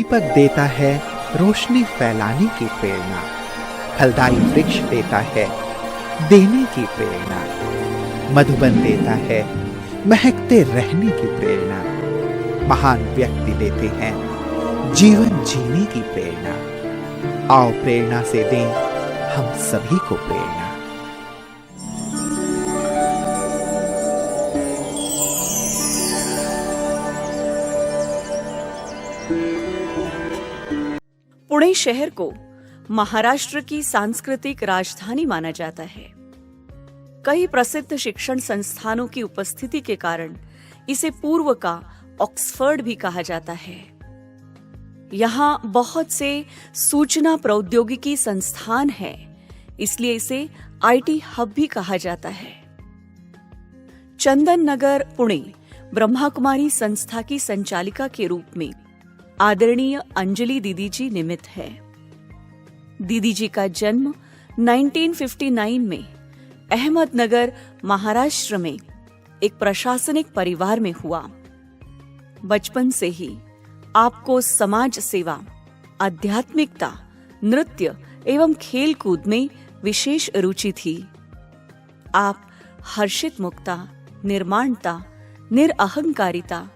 दीपक देता है रोशनी फैलाने की प्रेरणा, फलदायी वृक्ष देता है देने की प्रेरणा, मधुबन देता है महकते रहने की प्रेरणा, महान व्यक्ति देते हैं जीवन जीने की प्रेरणा। आओ प्रेरणा से दें हम सभी को प्रेरणा। पुणे शहर को महाराष्ट्र की सांस्कृतिक राजधानी माना जाता है। कई प्रसिद्ध शिक्षण संस्थानों की उपस्थिति के कारण इसे पूर्व का ऑक्सफोर्ड भी कहा जाता है। यहाँ बहुत से सूचना प्रौद्योगिकी संस्थान है, इसलिए इसे आईटी हब भी कहा जाता है। चंदन नगर पुणे ब्रह्मा कुमारी संस्था की संचालिका के रूप में आदरणीय अंजलि दीदी जी निमित्त है। दीदी जी का जन्म 1959 में अहमदनगर महाराष्ट्र में एक प्रशासनिक परिवार में हुआ। बचपन से ही आपको समाज सेवा, आध्यात्मिकता, नृत्य एवं खेल कूद में विशेष रुचि थी। आप हर्षित मुक्ता, निर्माणता, निरअहंकारिता,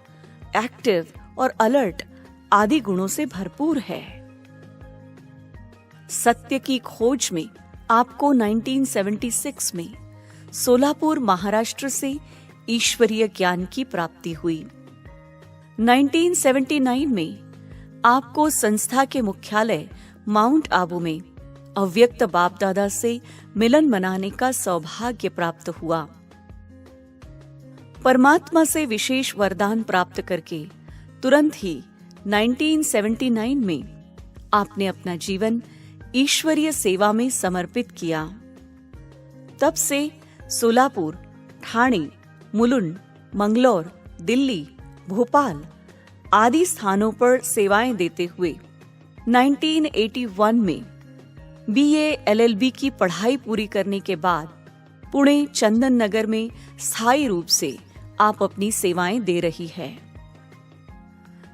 एक्टिव और अलर्ट आदि गुणों से भरपूर है। सत्य की खोज में आपको 1976 में सोलापुर महाराष्ट्र से ईश्वरीय ज्ञान की प्राप्ति हुई। 1979 में आपको संस्था के मुख्यालय माउंट आबू में अव्यक्त बाप दादा से मिलन मनाने का सौभाग्य प्राप्त हुआ। परमात्मा से विशेष वरदान प्राप्त करके तुरंत ही 1979 में आपने अपना जीवन ईश्वरीय सेवा में समर्पित किया। तब से सोलापुर, ठाणे, मुलुंड, मंगलौर, दिल्ली, भोपाल आदि स्थानों पर सेवाएं देते हुए 1981 में बीए एलएलबी की पढ़ाई पूरी करने के बाद पुणे चंदन नगर में स्थायी रूप से आप अपनी सेवाएं दे रही है।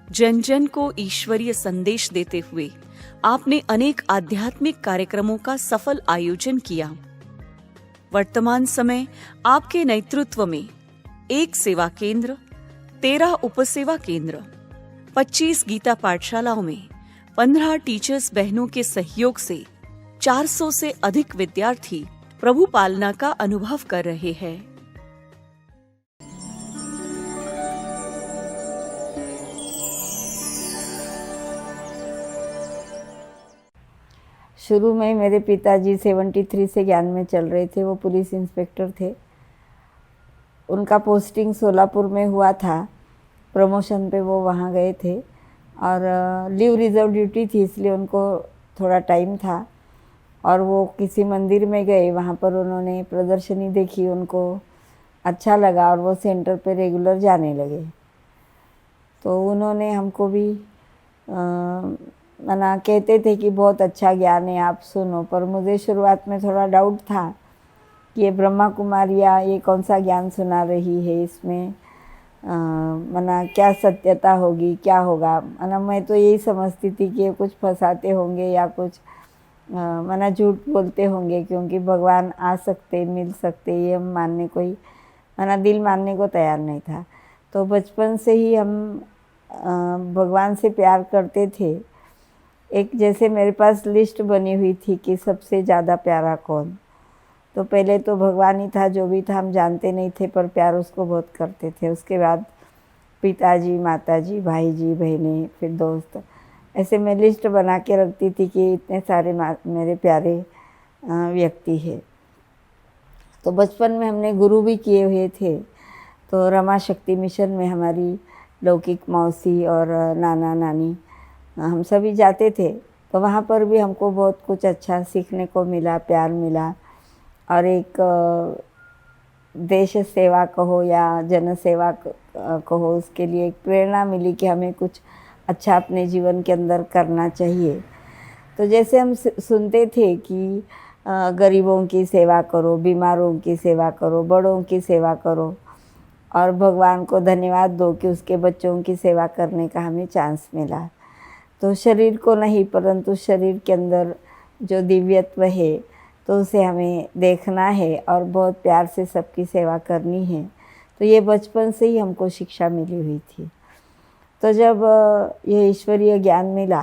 जन जन को ईश्वरीय संदेश देते हुए आपने अनेक आध्यात्मिक कार्यक्रमों का सफल आयोजन किया। वर्तमान समय आपके नेतृत्व में 1 सेवा केंद्र, 13 उपसेवा केंद्र, 25 गीता पाठशालाओं में 15 टीचर्स बहनों के सहयोग से 400 से अधिक विद्यार्थी प्रभु पालना का अनुभव कर रहे हैं। शुरू में मेरे पिताजी 73 से ज्ञान में चल रहे थे। वो पुलिस इंस्पेक्टर थे। उनका पोस्टिंग सोलापुर में हुआ था। प्रमोशन पे वो वहाँ गए थे और लीव रिजर्व ड्यूटी थी, इसलिए उनको थोड़ा टाइम था और वो किसी मंदिर में गए। वहाँ पर उन्होंने प्रदर्शनी देखी, उनको अच्छा लगा और वो सेंटर पे रेगुलर जाने लगे। तो उन्होंने हमको भी मना कहते थे कि बहुत अच्छा ज्ञान है, आप सुनो। पर मुझे शुरुआत में थोड़ा डाउट था कि ये ब्रह्मा कुमारियाँ ये कौन सा ज्ञान सुना रही है, इसमें मना क्या सत्यता होगी, क्या होगा। मना मैं तो यही समझती थी कि ये कुछ फंसाते होंगे या कुछ मना झूठ बोलते होंगे, क्योंकि भगवान आ सकते, मिल सकते, ये हम मानने कोई मना दिल मानने को तैयार नहीं था। तो बचपन से ही हम भगवान से प्यार करते थे। एक जैसे मेरे पास लिस्ट बनी हुई थी कि सबसे ज़्यादा प्यारा कौन। तो पहले तो भगवान ही था, जो भी था हम जानते नहीं थे, पर प्यार उसको बहुत करते थे। उसके बाद पिताजी, माताजी, भाई जी, बहनें, फिर दोस्त, ऐसे मैं लिस्ट बना के रखती थी कि इतने सारे मेरे प्यारे व्यक्ति है। तो बचपन में हमने गुरु भी किए हुए थे। तो रमा शक्ति मिशन में हमारी लौकिक मौसी और नाना नानी हम सभी जाते थे। तो वहाँ पर भी हमको बहुत कुछ अच्छा सीखने को मिला, प्यार मिला और एक देश सेवा कहो या जन सेवा कहो, उसके लिए एक प्रेरणा मिली कि हमें कुछ अच्छा अपने जीवन के अंदर करना चाहिए। तो जैसे हम सुनते थे कि गरीबों की सेवा करो, बीमारों की सेवा करो, बड़ों की सेवा करो और भगवान को धन्यवाद दो कि उसके बच्चों की सेवा करने का हमें चांस मिला। तो शरीर को नहीं परंतु शरीर के अंदर जो दिव्यत्व है तो उसे हमें देखना है और बहुत प्यार से सबकी सेवा करनी है। तो ये बचपन से ही हमको शिक्षा मिली हुई थी। तो जब ये ईश्वरीय ज्ञान मिला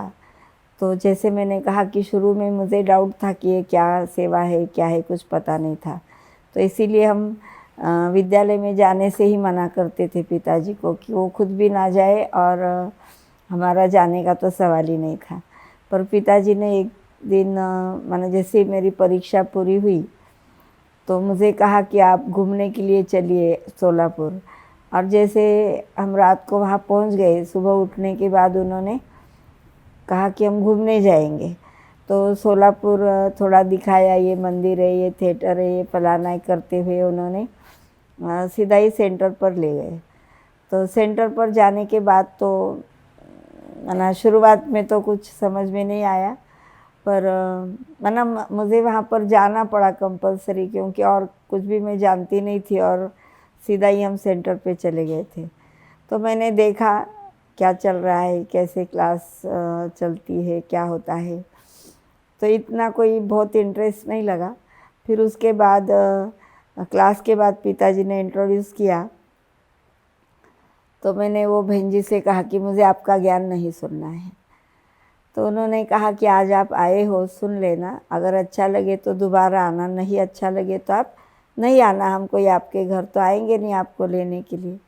तो जैसे मैंने कहा कि शुरू में मुझे डाउट था कि ये क्या सेवा है, क्या है, कुछ पता नहीं था। तो इसीलिए हम विद्यालय में जाने से ही मना करते थे पिताजी को कि वो खुद भी ना जाए और हमारा जाने का तो सवाल ही नहीं था। पर पिताजी ने एक दिन माने जैसे ही मेरी परीक्षा पूरी हुई तो मुझे कहा कि आप घूमने के लिए चलिए सोलापुर। और जैसे हम रात को वहाँ पहुँच गए, सुबह उठने के बाद उन्होंने कहा कि हम घूमने जाएंगे। तो सोलापुर थोड़ा दिखाया, ये मंदिर है, ये थिएटर है, ये फलाना है करते हुए उन्होंने सीधा ही सेंटर पर ले गए। तो सेंटर पर जाने के बाद तो मना शुरुआत में तो कुछ समझ में नहीं आया, पर मना मुझे वहाँ पर जाना पड़ा कंपलसरी, क्योंकि और कुछ भी मैं जानती नहीं थी और सीधा ही हम सेंटर पे चले गए थे। तो मैंने देखा क्या चल रहा है, कैसे क्लास चलती है, क्या होता है। तो इतना कोई बहुत इंटरेस्ट नहीं लगा। फिर उसके बाद क्लास के बाद पिताजी ने इंट्रोड्यूस किया तो मैंने वो बहन जी से कहा कि मुझे आपका ज्ञान नहीं सुनना है। तो उन्होंने कहा कि आज आप आए हो, सुन लेना, अगर अच्छा लगे तो दोबारा आना, नहीं अच्छा लगे तो आप नहीं आना, हम कोई आपके घर तो आएंगे नहीं आपको लेने के लिए।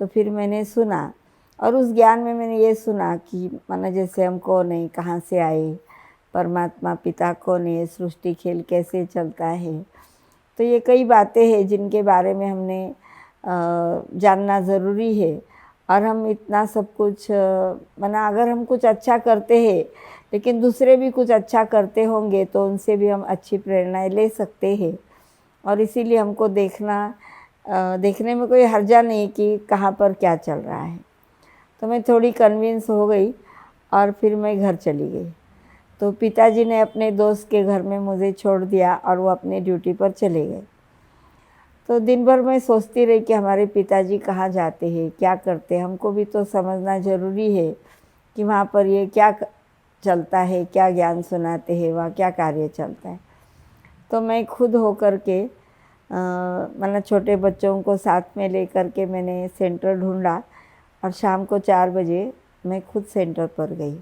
तो फिर मैंने सुना और उस ज्ञान में मैंने ये सुना कि माना जैसे हम कौन है, कहाँ से आए, परमात्मा पिता कौन है, सृष्टि खेल कैसे चलता है। तो ये कई बातें हैं जिनके बारे में हमने जानना ज़रूरी है। और हम इतना सब कुछ माना अगर हम कुछ अच्छा करते हैं लेकिन दूसरे भी कुछ अच्छा करते होंगे तो उनसे भी हम अच्छी प्रेरणाएं ले सकते हैं। और इसीलिए हमको देखने में कोई हर्जा नहीं कि कहाँ पर क्या चल रहा है। तो मैं थोड़ी कन्विंस हो गई और फिर मैं घर चली गई। तो पिताजी ने अपने दोस्त के घर में मुझे छोड़ दिया और वो अपने ड्यूटी पर चले गए। तो दिन भर मैं सोचती रही कि हमारे पिताजी कहाँ जाते हैं, क्या करते हैं, हमको भी तो समझना ज़रूरी है कि वहाँ पर ये क्या चलता है, क्या ज्ञान सुनाते हैं, वहाँ क्या कार्य चलता है। तो मैं खुद होकर के मतलब छोटे बच्चों को साथ में लेकर के मैंने सेंटर ढूंढा और शाम को 4 बजे मैं खुद सेंटर पर गई।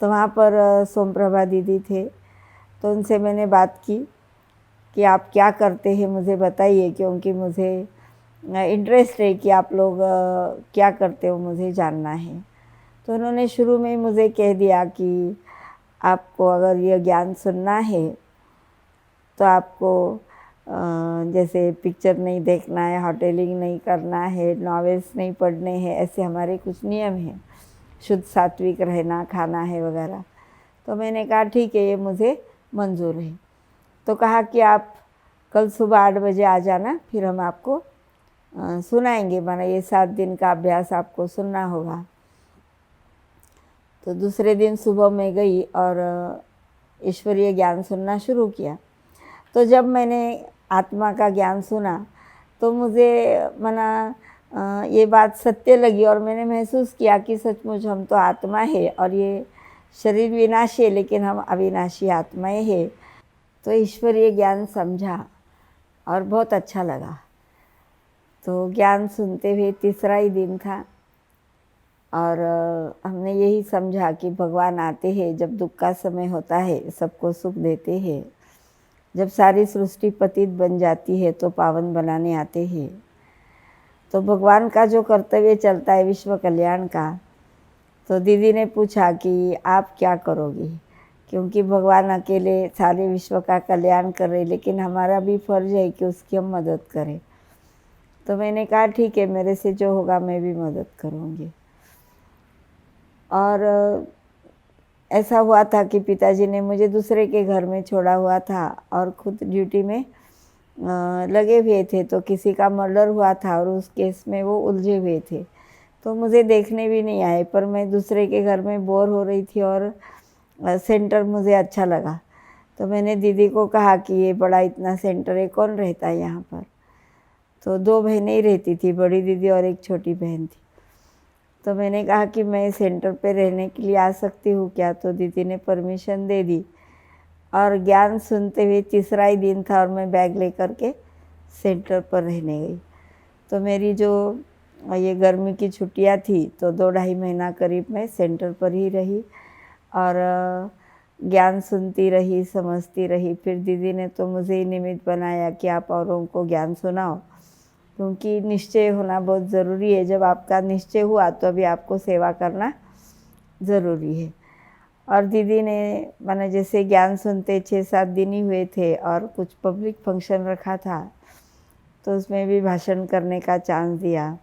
तो वहाँ पर सोमप्रभा दीदी थे, तो उनसे मैंने बात की कि आप क्या करते हैं मुझे बताइए, क्योंकि मुझे इंटरेस्ट है कि आप लोग क्या करते हो, मुझे जानना है। तो उन्होंने शुरू में ही मुझे कह दिया कि आपको अगर ये ज्ञान सुनना है तो आपको जैसे पिक्चर नहीं देखना है, होटेलिंग नहीं करना है, नॉवेल्स नहीं पढ़ने हैं, ऐसे हमारे कुछ नियम हैं, शुद्ध सात्विक रहना, खाना है वगैरह। तो मैंने कहा ठीक है, ये मुझे मंजूर है। तो कहा कि आप कल सुबह 8 बजे आ जाना, फिर हम आपको सुनाएंगे, माना ये 7 दिन का अभ्यास आपको सुनना होगा। तो दूसरे दिन सुबह मैं गई और ईश्वरीय ज्ञान सुनना शुरू किया। तो जब मैंने आत्मा का ज्ञान सुना तो मुझे माना ये बात सत्य लगी और मैंने महसूस किया कि सचमुच हम तो आत्मा है और ये शरीर विनाशी है लेकिन हम अविनाशी आत्माएं हैं। तो ईश्वरीय ज्ञान समझा और बहुत अच्छा लगा। तो ज्ञान सुनते हुए तीसरा ही दिन था और हमने यही समझा कि भगवान आते हैं जब दुख का समय होता है, सबको सुख देते हैं। जब सारी सृष्टि पतित बन जाती है तो पावन बनाने आते हैं। तो भगवान का जो कर्तव्य चलता है विश्व कल्याण का, तो दीदी ने पूछा कि आप क्या करोगी, क्योंकि भगवान अकेले सारे विश्व का कल्याण कर रहे, लेकिन हमारा भी फर्ज है कि उसकी हम मदद करें। तो मैंने कहा ठीक है, मेरे से जो होगा मैं भी मदद करूँगी। और ऐसा हुआ था कि पिताजी ने मुझे दूसरे के घर में छोड़ा हुआ था और खुद ड्यूटी में लगे हुए थे। तो किसी का मर्डर हुआ था और उस केस में वो उलझे हुए थे, तो मुझे देखने भी नहीं आए। पर मैं दूसरे के घर में बोर हो रही थी और सेंटर मुझे अच्छा लगा। तो मैंने दीदी को कहा कि ये बड़ा इतना सेंटर है, कौन रहता है यहाँ पर। तो 2 बहनें ही रहती थी, बड़ी दीदी और एक छोटी बहन थी। तो मैंने कहा कि मैं सेंटर पे रहने के लिए आ सकती हूँ क्या, तो दीदी ने परमिशन दे दी। और ज्ञान सुनते हुए तीसरा ही दिन था और मैं बैग लेकर के सेंटर पर रहने गई। तो मेरी जो ये गर्मी की छुट्टियाँ थी तो 2-2.5 महीना करीब मैं सेंटर पर ही रही और ज्ञान सुनती रही, समझती रही। फिर दीदी ने तो मुझे ही निमित्त बनाया कि आप औरों को ज्ञान सुनाओ, क्योंकि निश्चय होना बहुत ज़रूरी है। जब आपका निश्चय हुआ तो अभी आपको सेवा करना ज़रूरी है। और दीदी ने मैंने जैसे ज्ञान सुनते 6-7 दिन ही हुए थे और कुछ पब्लिक फंक्शन रखा था, तो उसमें भी भाषण करने का चांस दिया।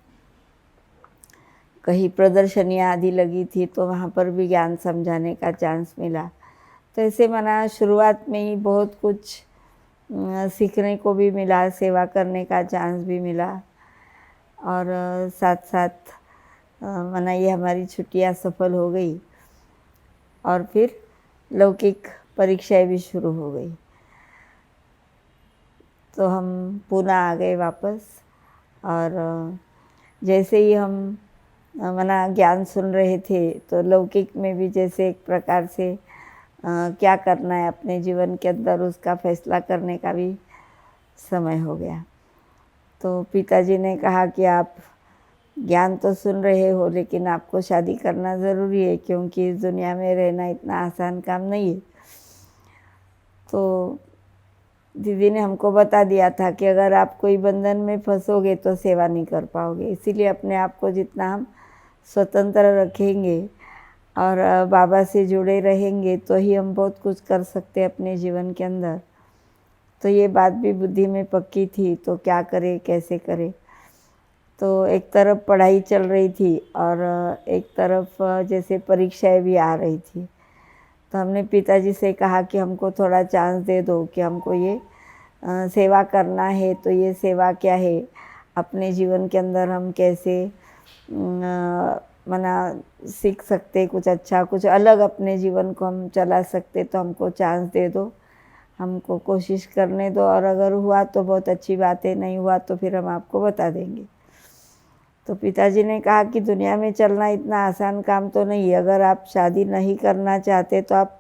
कहीं प्रदर्शनियाँ आदि लगी थी तो वहाँ पर भी ज्ञान समझाने का चांस मिला। तो ऐसे माना शुरुआत में ही बहुत कुछ सीखने को भी मिला, सेवा करने का चांस भी मिला और साथ साथ माना ये हमारी छुट्टियाँ सफल हो गई और फिर लौकिक परीक्षाएं भी शुरू हो गई। तो हम पुणे आ गए वापस और जैसे ही हम माना ज्ञान सुन रहे थे तो लौकिक में भी जैसे एक प्रकार से क्या करना है अपने जीवन के अंदर उसका फैसला करने का भी समय हो गया। तो पिताजी ने कहा कि आप ज्ञान तो सुन रहे हो लेकिन आपको शादी करना ज़रूरी है, क्योंकि इस दुनिया में रहना इतना आसान काम नहीं है। तो दीदी ने हमको बता दिया था कि अगर आप कोई बंधन में फंसोगे तो सेवा नहीं कर पाओगे, इसीलिए अपने आप को जितना हम स्वतंत्र रखेंगे और बाबा से जुड़े रहेंगे तो ही हम बहुत कुछ कर सकते हैं अपने जीवन के अंदर। तो ये बात भी बुद्धि में पक्की थी, तो क्या करें कैसे करें। तो एक तरफ पढ़ाई चल रही थी और एक तरफ जैसे परीक्षाएं भी आ रही थी। तो हमने पिताजी से कहा कि हमको थोड़ा चांस दे दो कि हमको ये सेवा करना है। तो ये सेवा क्या है, अपने जीवन के अंदर हम कैसे मना सीख सकते, कुछ अच्छा कुछ अलग अपने जीवन को हम चला सकते, तो हमको चांस दे दो, हमको कोशिश करने दो और अगर हुआ तो बहुत अच्छी बात है, नहीं हुआ तो फिर हम आपको बता देंगे। तो पिताजी ने कहा कि दुनिया में चलना इतना आसान काम तो नहीं है। अगर आप शादी नहीं करना चाहते तो आप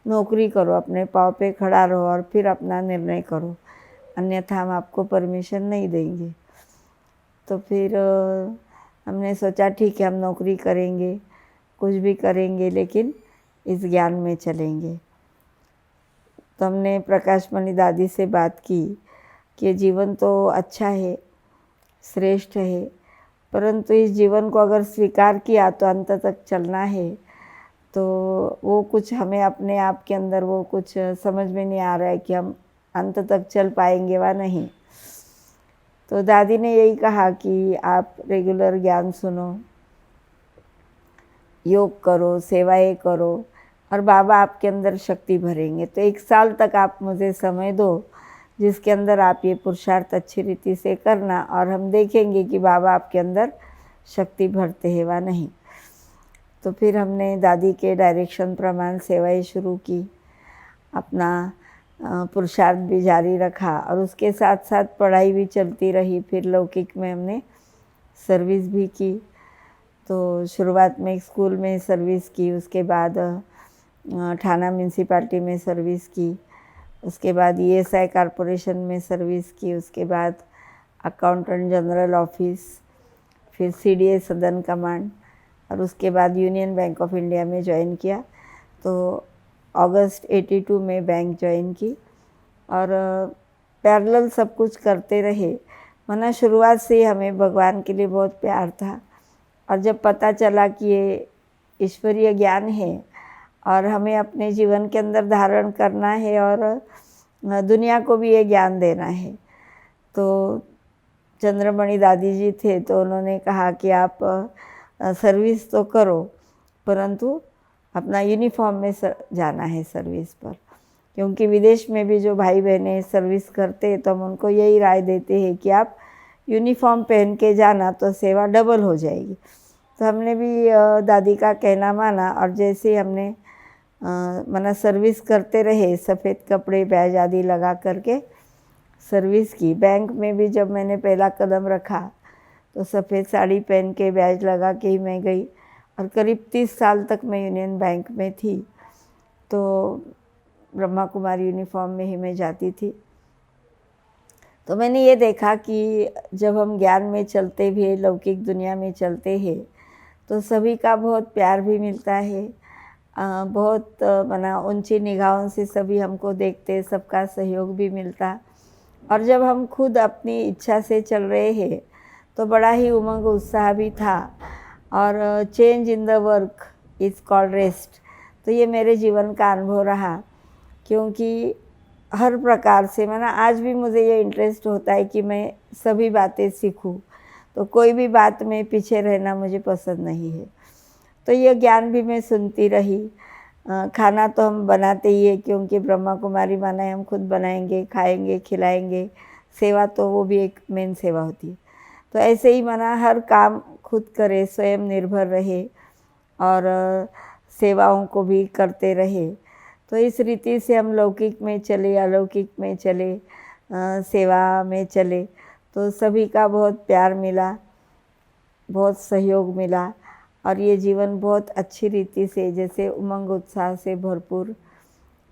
नौकरी करो, अपने पाँव पे खड़ा रहो और फिर अपना निर्णय करो, अन्यथा हम आपको परमिशन नहीं देंगे। तो फिर हमने सोचा ठीक है हम नौकरी करेंगे, कुछ भी करेंगे, लेकिन इस ज्ञान में चलेंगे। तो हमने प्रकाशमणि दादी से बात की कि जीवन तो अच्छा है, श्रेष्ठ है, परंतु इस जीवन को अगर स्वीकार किया तो अंत तक चलना है। तो वो कुछ हमें अपने आप के अंदर वो कुछ समझ में नहीं आ रहा है कि हम अंत तक चल पाएंगे वा नहीं। तो दादी ने यही कहा कि आप रेगुलर ज्ञान सुनो, योग करो, सेवाएं करो और बाबा आपके अंदर शक्ति भरेंगे। तो 1 साल तक आप मुझे समय दो जिसके अंदर आप ये पुरुषार्थ अच्छी रीति से करना और हम देखेंगे कि बाबा आपके अंदर शक्ति भरते हैं वा नहीं। तो फिर हमने दादी के डायरेक्शन प्रमाण सेवाएं शुरू की, अपना पुरुषार्थ भी जारी रखा और उसके साथ साथ पढ़ाई भी चलती रही। फिर लौकिक में हमने सर्विस भी की। तो शुरुआत में एक स्कूल में सर्विस की, उसके बाद ठाणा म्यूनसिपाल्टी में सर्विस की, उसके बाद ESI कॉरपोरेशन में सर्विस की, उसके बाद अकाउंटेंट जनरल ऑफिस, फिर CDA सदर्न कमांड और उसके बाद यूनियन बैंक ऑफ इंडिया में ज्वाइन किया। तो अगस्त 82 में बैंक ज्वाइन की और पैरेलल सब कुछ करते रहे। वरना शुरुआत से ही हमें भगवान के लिए बहुत प्यार था और जब पता चला कि ये ईश्वरीय ज्ञान है और हमें अपने जीवन के अंदर धारण करना है और दुनिया को भी ये ज्ञान देना है, तो चंद्रमणि दादी जी थे तो उन्होंने कहा कि आप सर्विस तो करो परंतु अपना यूनिफॉर्म में जाना है सर्विस पर, क्योंकि विदेश में भी जो भाई बहनें सर्विस करते हैं तो हम उनको यही राय देते हैं कि आप यूनिफॉर्म पहन के जाना तो सेवा डबल हो जाएगी। तो हमने भी दादी का कहना माना और जैसे ही हमने मना सर्विस करते रहे, सफ़ेद कपड़े बैज आदि लगा करके सर्विस की। बैंक में भी जब मैंने पहला कदम रखा तो सफ़ेद साड़ी पहन के बैज लगा के ही मैं गई और करीब 30 साल तक मैं यूनियन बैंक में थी। तो ब्रह्मा कुमारी यूनिफॉर्म में ही मैं जाती थी। तो मैंने ये देखा कि जब हम ज्ञान में चलते भी हैं, लौकिक दुनिया में चलते हैं, तो सभी का बहुत प्यार भी मिलता है, बहुत मना ऊंची निगाहों से सभी हमको देखते, सबका सहयोग भी मिलता। और जब हम खुद अपनी इच्छा से चल रहे हैं तो बड़ा ही उमंग उत्साह भी था। और change in the work is called rest, तो ये मेरे जीवन का अनुभव रहा। क्योंकि हर प्रकार से माना आज भी मुझे ये इंटरेस्ट होता है कि मैं सभी बातें सीखूं, तो कोई भी बात में पीछे रहना मुझे पसंद नहीं है। तो ये ज्ञान भी मैं सुनती रही। खाना तो हम बनाते ही है, क्योंकि ब्रह्मा कुमारी माना है हम खुद बनाएंगे, खाएंगे, खिलाएंगे। सेवा तो वो भी एक मेन सेवा होती है। तो ऐसे ही माना हर काम खुद करे, स्वयं निर्भर रहे और सेवाओं को भी करते रहे। तो इस रीति से हम लौकिक में चले, अलौकिक में चले, सेवा में चले, तो सभी का बहुत प्यार मिला, बहुत सहयोग मिला और ये जीवन बहुत अच्छी रीति से जैसे उमंग उत्साह से भरपूर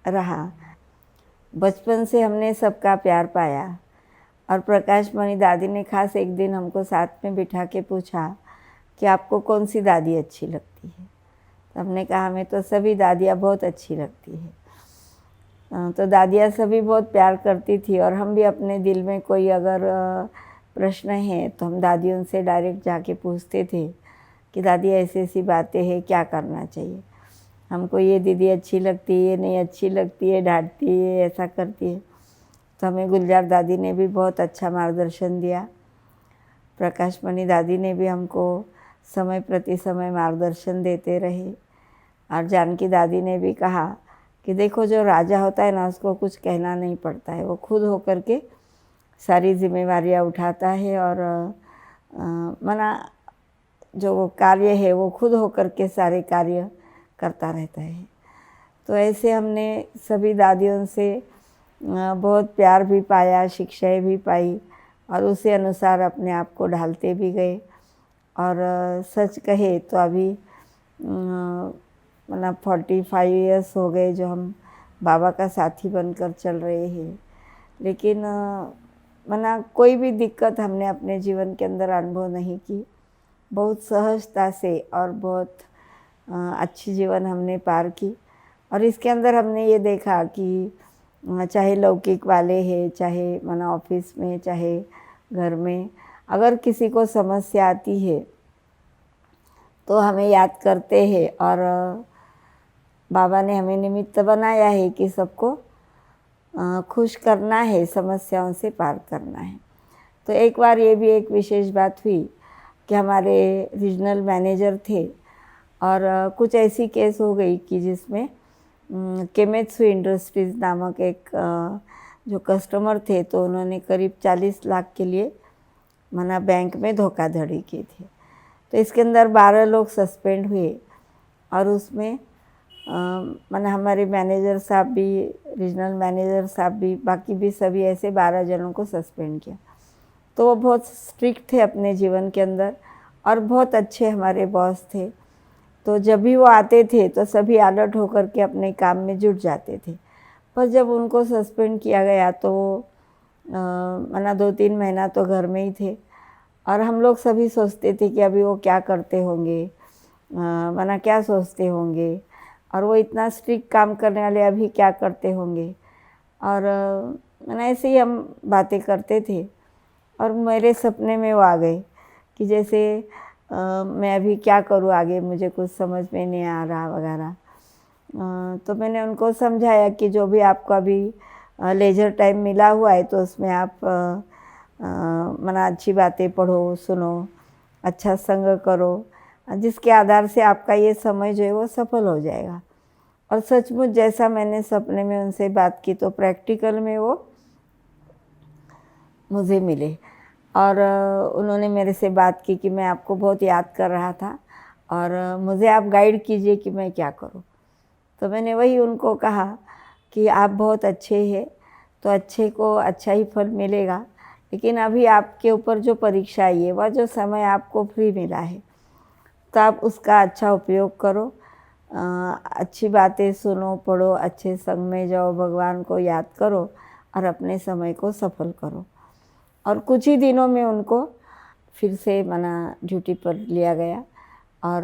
रहा। बचपन से हमने सबका प्यार पाया और प्रकाश मणि दादी ने खास एक दिन हमको साथ में बिठा के पूछा कि आपको कौन सी दादी अच्छी लगती है। तो हमने कहा हमें तो सभी दादियाँ बहुत अच्छी लगती है। तो दादियाँ सभी बहुत प्यार करती थी और हम भी अपने दिल में कोई अगर प्रश्न है तो हम दादियों से डायरेक्ट जाके पूछते थे कि दादी ऐसी ऐसी बातें हैं, क्या करना चाहिए, हमको ये दीदी अच्छी लगती है, ये नहीं अच्छी लगती है, डांटती है, ऐसा करती है। तो हमें गुलजार दादी ने भी बहुत अच्छा मार्गदर्शन दिया। प्रकाश मणि दादी ने भी हमको समय प्रति समय मार्गदर्शन देते रहे। और जानकी दादी ने भी कहा कि देखो जो राजा होता है ना, उसको कुछ कहना नहीं पड़ता है, वो खुद होकर के सारी जिम्मेवारियाँ उठाता है और मना जो कार्य है वो खुद होकर के सारे कार्य करता रहता है। तो ऐसे हमने सभी दादियों से बहुत प्यार भी पाया, शिक्षाएं भी पाई और उसी अनुसार अपने आप को ढालते भी गए। और सच कहे तो अभी मतलब 45 इयर्स हो गए जो हम बाबा का साथी बनकर चल रहे हैं। लेकिन मना कोई भी दिक्कत हमने अपने जीवन के अंदर अनुभव नहीं की। बहुत सहजता से और बहुत अच्छी जीवन हमने पार की। और इसके अंदर हमने ये देखा कि चाहे लौकिक वाले हैं, चाहे मना ऑफिस में, चाहे घर में, अगर किसी को समस्या आती है तो हमें याद करते हैं और बाबा ने हमें निमित्त बनाया है कि सबको खुश करना है, समस्याओं से पार करना है। तो एक बार ये भी एक विशेष बात हुई कि हमारे रीजनल मैनेजर थे और कुछ ऐसी केस हो गई कि जिसमें केमेत्सु इंडस्ट्रीज़ नामक एक जो कस्टमर थे, तो उन्होंने करीब 40 लाख के लिए मना बैंक में धोखाधड़ी की थी। तो इसके अंदर 12 लोग सस्पेंड हुए और उसमें मना हमारे मैनेजर साहब भी, रीजनल मैनेजर साहब भी, बाकी भी सभी ऐसे 12 जनों को सस्पेंड किया। तो वो बहुत स्ट्रिक्ट थे अपने जीवन के अंदर और बहुत अच्छे हमारे बॉस थे। तो जब भी वो आते थे तो सभी अलर्ट होकर के अपने काम में जुट जाते थे। पर जब उनको सस्पेंड किया गया तो मना 2-3 महीना तो घर में ही थे और हम लोग सभी सोचते थे कि अभी वो क्या करते होंगे, मना क्या सोचते होंगे, और वो इतना स्ट्रिक्ट काम करने वाले अभी क्या करते होंगे। और मना ऐसे ही हम बातें करते थे और मेरे सपने में वो आ गए कि जैसे मैं अभी क्या करूँ आगे, मुझे कुछ समझ में नहीं आ रहा वगैरह। तो मैंने उनको समझाया कि जो भी आपको अभी लेजर टाइम मिला हुआ है तो उसमें आप मना अच्छी बातें पढ़ो, सुनो, अच्छा संग करो, जिसके आधार से आपका ये समय जो है वो सफल हो जाएगा। और सचमुच जैसा मैंने सपने में उनसे बात की तो प्रैक्टिकल में वो मुझे मिले और उन्होंने मेरे से बात की कि मैं आपको बहुत याद कर रहा था और मुझे आप गाइड कीजिए कि मैं क्या करूं। तो मैंने वही उनको कहा कि आप बहुत अच्छे हैं, तो अच्छे को अच्छा ही फल मिलेगा, लेकिन अभी आपके ऊपर जो परीक्षा आई है, वह जो समय आपको फ्री मिला है, तो आप उसका अच्छा उपयोग करो, अच्छी बातें सुनो, पढ़ो, अच्छे संग में जाओ, भगवान को याद करो और अपने समय को सफल करो। और कुछ ही दिनों में उनको फिर से मना ड्यूटी पर लिया गया और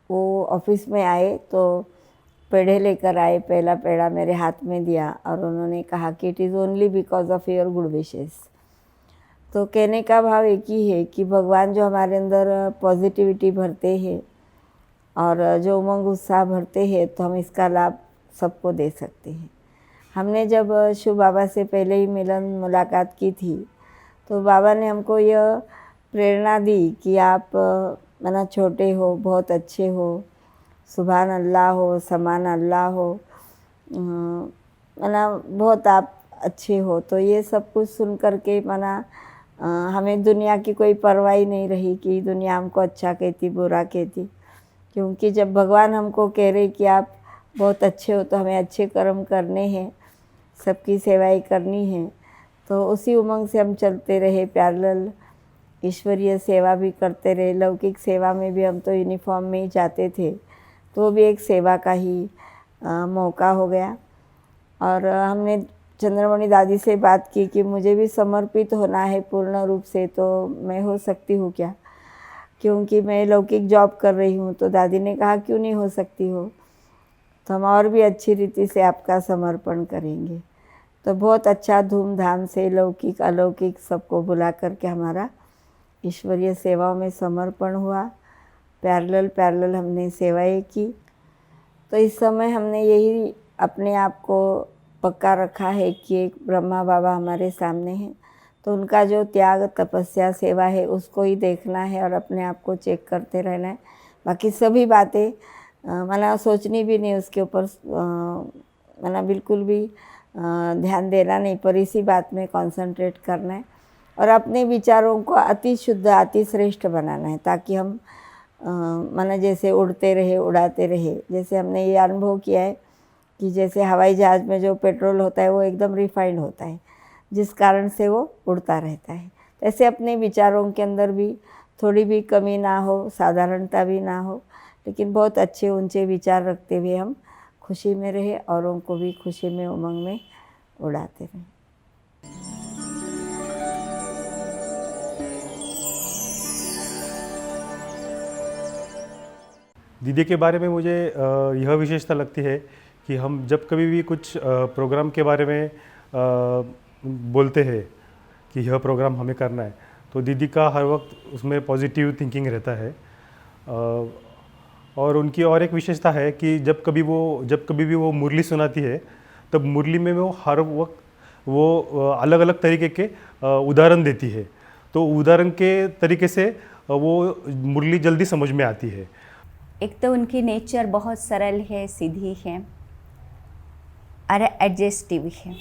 वो ऑफिस में आए तो पेड़े लेकर आए। पहला पेड़ा मेरे हाथ में दिया और उन्होंने कहा कि it is only because of your good wishes. तो कहने का भाव एक ही है कि भगवान जो हमारे अंदर पॉजिटिविटी भरते हैं और जो उमंग उत्साह भरते हैं, तो हम इसका लाभ सबको दे सकते हैं। हमने जब शिव बाबा से पहले ही मुलाकात की थी, तो बाबा ने हमको यह प्रेरणा दी कि आप मना छोटे हो, बहुत अच्छे हो, सुभान अल्लाह हो, समान अल्लाह हो, मना बहुत आप अच्छे हो। तो ये सब कुछ सुन कर के मना हमें दुनिया की कोई परवाह नहीं रही कि दुनिया हमको अच्छा कहती, बुरा कहती, क्योंकि जब भगवान हमको कह रहे कि आप बहुत अच्छे हो, तो हमें अच्छे कर्म करने हैं, सबकी सेवाएं करनी है। तो उसी उमंग से हम चलते रहे, पैरेलल ईश्वरीय सेवा भी करते रहे। लौकिक सेवा में भी हम तो यूनिफॉर्म में ही जाते थे, तो वो भी एक सेवा का ही मौका हो गया। और हमने चंद्रमणि दादी से बात की कि मुझे भी समर्पित होना है पूर्ण रूप से, तो मैं हो सकती हूँ क्या, क्योंकि मैं लौकिक जॉब कर रही हूँ। तो दादी ने कहा क्यों नहीं हो सकती हो, तो हम और भी अच्छी रीति से आपका समर्पण करेंगे। तो बहुत अच्छा धूमधाम से लौकिक अलौकिक सबको बुला करके हमारा ईश्वरीय सेवाओं में समर्पण हुआ। पैरेलल हमने सेवाएं की। तो इस समय हमने यही अपने आप को पक्का रखा है कि एक ब्रह्मा बाबा हमारे सामने हैं, तो उनका जो त्याग, तपस्या, सेवा है उसको ही देखना है और अपने आप को चेक करते रहना है। बाकी सभी बातें मना सोचनी भी नहीं, उसके ऊपर मना बिल्कुल भी ध्यान देना नहीं, पर इसी बात में कंसंट्रेट करना है और अपने विचारों को अति शुद्ध, अति श्रेष्ठ बनाना है, ताकि हम माना जैसे उड़ते रहे, उड़ाते रहे। जैसे हमने ये अनुभव किया है कि जैसे हवाई जहाज़ में जो पेट्रोल होता है वो एकदम रिफाइंड होता है, जिस कारण से वो उड़ता रहता है। ऐसे अपने विचारों के अंदर भी थोड़ी भी कमी ना हो, साधारणता भी ना हो, लेकिन बहुत अच्छे ऊंचे विचार रखते हुए हम खुशी में रहे, औरों को भी खुशी में, उमंग में उड़ाते रहे। दीदी के बारे में मुझे यह विशेषता लगती है कि हम जब कभी भी कुछ प्रोग्राम के बारे में बोलते हैं कि यह प्रोग्राम हमें करना है, तो दीदी का हर वक्त उसमें पॉजिटिव थिंकिंग रहता है। और उनकी और एक विशेषता है कि जब कभी भी वो मुरली सुनाती है, तब मुरली में वो हर वक्त वो अलग अलग तरीके के उदाहरण देती है। तो उदाहरण के तरीके से वो मुरली जल्दी समझ में आती है। एक तो उनकी नेचर बहुत सरल है, सीधी है और एडजस्टिव है।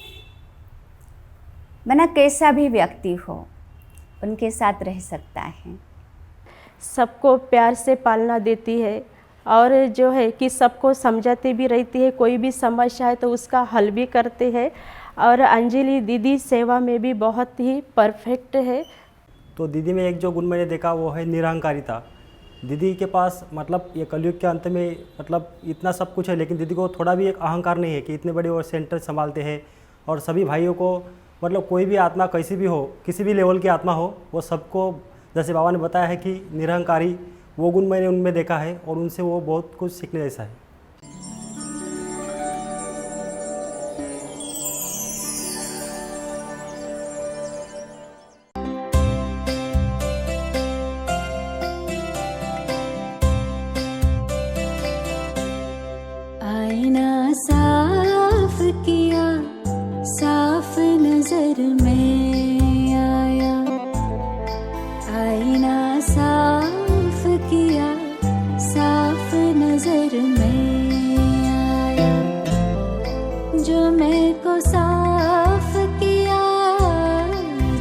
मना कैसा भी व्यक्ति हो उनके साथ रह सकता है। सबको प्यार से पालना देती है और जो है कि सबको समझाती भी रहती है, कोई भी समस्या है तो उसका हल भी करते हैं। और अंजलि दीदी सेवा में भी बहुत ही परफेक्ट है। तो दीदी में एक जो गुण मैंने देखा वो है निरहंकारिता। दीदी के पास मतलब ये कलयुग के अंत में मतलब इतना सब कुछ है, लेकिन दीदी को थोड़ा भी एक अहंकार नहीं है कि इतने बड़े वो सेंटर संभालते हैं और सभी भाइयों को मतलब कोई भी आत्मा कैसी भी हो, किसी भी लेवल की आत्मा हो, वो सबको जैसे बाबा ने बताया है कि निरहंकारी, वो गुण मैंने उनमें देखा है और उनसे वो बहुत कुछ सीखने जैसा है। आईना साफ किया, साफ नजर में आया। आईना साफ किया, साफ नजर में आया। जो मैं को साफ किया,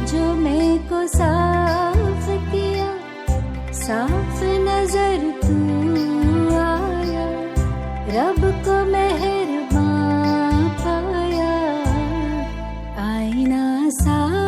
जो मैं को साफ किया, साफ नजर तू आया। रब को मेहरबान पाया। आईना साफ